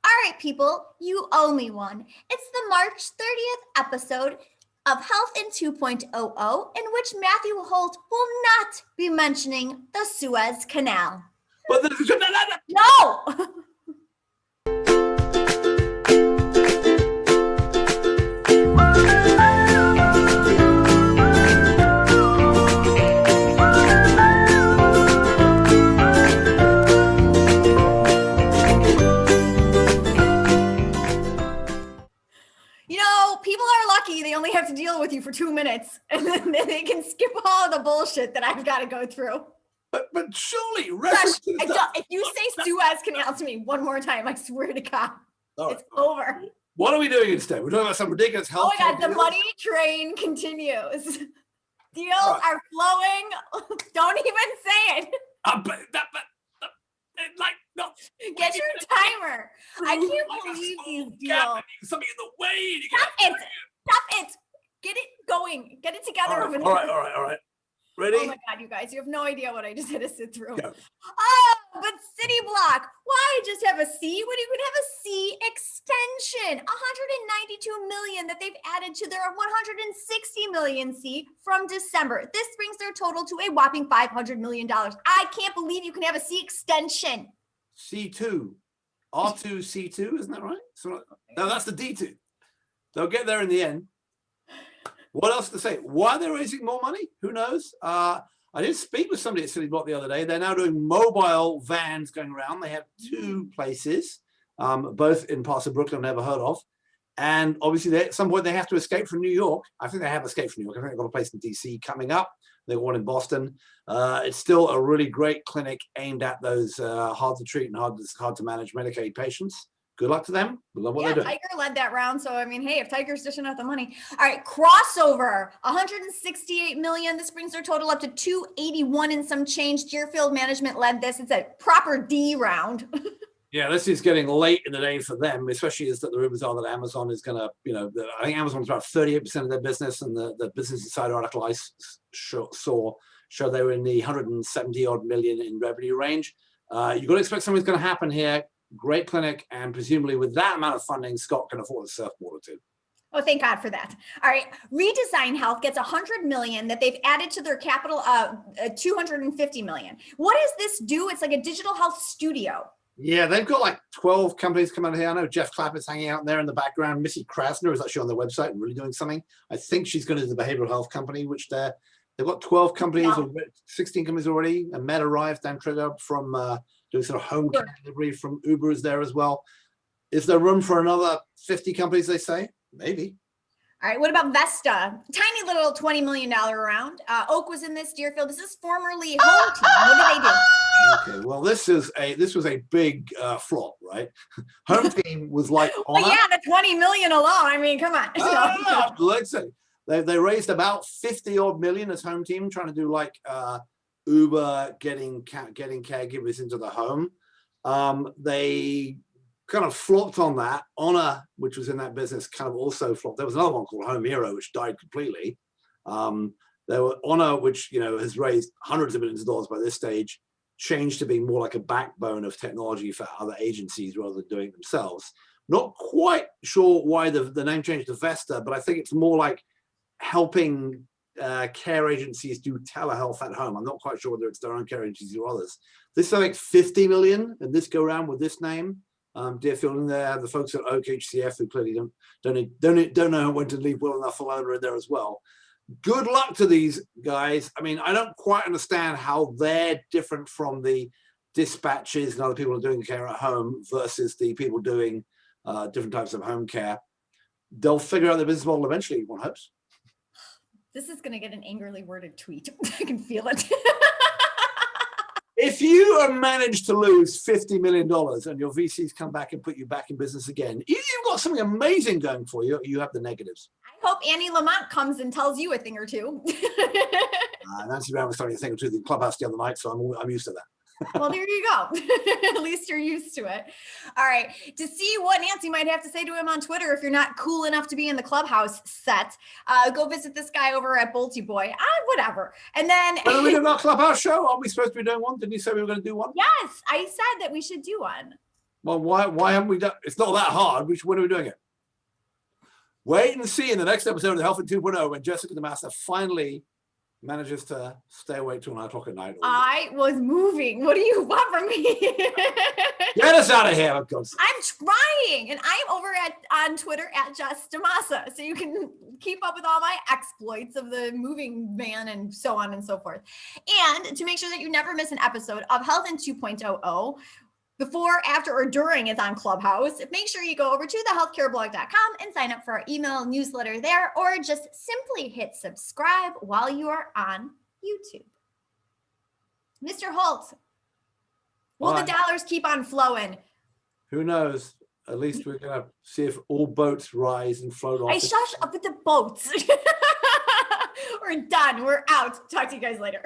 All right, people, you owe me one. It's the March 30th episode of Health in 2.00, in which Matthew Holt will not be mentioning the Suez Canal. No! People are lucky they only have to deal with you for 2 minutes, and then they can skip all the bullshit that I've got to go through. But surely, if you say Suez Canal to me one more time, I swear to God, it's over. What are we doing instead? We're talking about some ridiculous health. Oh my God, the money train continues. Deals are flowing. Don't even say it. No. Get your timer. I can't believe these deals. Something in the way. Stop it. Get it going. Get it together over there. All right. Ready? Oh my God, you guys, you have no idea what I just had to sit through. Go. Oh, but Cityblock, why just have a C when you can have a C extension? 192 million that they've added to their 160 million C from December. This brings their total to a whopping $500 million. I can't believe you can have a C extension. C2. R2, C2, isn't that right? No, that's the D2. They'll get there in the end. What else to say? Why they're raising more money? Who knows? I did speak with somebody at Cityblock the other day. They're now doing mobile vans going around. They have 2 places, both in parts of Brooklyn I've never heard of. And obviously, at some point, they have to escape from New York. I think they have escaped from New York. I think they've got a place in DC coming up. They've got one in Boston. It's still a really great clinic aimed at those hard to treat and hard to manage Medicaid patients. Good luck to them. We love what they're doing. Tiger led that round. So, I mean, hey, if Tiger's dishing out the money. All right, crossover, 168 million. This brings their total up to 281 and some change. Deerfield Management led this. It's a proper D round. Yeah, this is getting late in the day for them, especially as that the rumors are that Amazon is going to, I think Amazon's about 38% of their business, and the Business Insider article I saw they were in the 170 odd million in revenue range. You've got to expect something's going to happen here. Great clinic, and presumably with that amount of funding, Scott can afford a surfboard or 2. Oh, thank God for that. All right, Redesign Health gets 100 million that they've added to their capital, 250 million. What does this do? It's like a digital health studio. Yeah, they've got like 12 companies coming out here. I know Jeff Clappett's hanging out there in the background. Missy Krasner is actually on their website and really doing something. I think she's going to the behavioral health company, which they've got 12 companies, or 16 companies already. And Matt arrived, Dan Trigger from doing sort of home care delivery from Uber is there as well. Is there room for another 50 companies, they say? Maybe. All right, what about Vesta? Tiny little $20 million round. Oak was in this, Deerfield. This is formerly Hometeam. What did they do? Okay, well, this was a big flop, right? Hometeam was like, well, yeah, the 20 million alone. I mean, come on. Let's say they raised about 50 odd million as Hometeam, trying to do like Uber getting caregivers into the home. They kind of flopped on that. Honor, which was in that business, kind of also flopped. There was another one called Home Hero, which died completely. There were Honor, which has raised hundreds of millions of dollars by this stage, changed to being more like a backbone of technology for other agencies rather than doing it themselves. Not quite sure why the name changed to Vesta, but I think it's more like helping care agencies do telehealth at home. I'm not quite sure whether it's their own care agencies or others. This is like 50 million, and this go around with this name. Deerfield in there, the folks at OKHCF who clearly don't know when to leave well enough alone are in there as well. Good luck to these guys. I mean, I don't quite understand how they're different from the dispatches and other people who are doing care at home versus the people doing different types of home care. They'll figure out their business model eventually, one hopes. This is going to get an angrily worded tweet. I can feel it. If you manage to lose $50 million and your VCs come back and put you back in business again, you've got something amazing going for you. You have the negatives. I hope Annie Lamont comes and tells you a thing or two. Nancy Brown was telling a thing or two in the clubhouse the other night, so I'm used to that. Well, there you go. At least you're used to it. All right. To see what Nancy might have to say to him on Twitter, if you're not cool enough to be in the clubhouse set, go visit this guy over at Bolty Boy. Whatever. And then when are we doing our clubhouse show? Aren't we supposed to be doing one? Didn't you say we were going to do one? Yes, I said that we should do one. Well, why haven't we done? It's not that hard. When are we doing it? Wait and see in the next episode of Health at 2.0 when Jessica the Master finally manages to stay awake till 9 o'clock at night. I was moving. What do you want from me? Get us out of here, of course. I'm trying, and I'm over on Twitter at Jess DeMassa, so you can keep up with all my exploits of the moving van and so on and so forth. And to make sure that you never miss an episode of Health in 2.0, before, after, or during it's on Clubhouse, make sure you go over to thehealthcareblog.com and sign up for our email newsletter there, or just simply hit subscribe while you are on YouTube. Mr. Holt, will the dollars keep on flowing? Who knows? At least we're going to see if all boats rise and float off. I shush up with the boats. We're done. We're out. Talk to you guys later.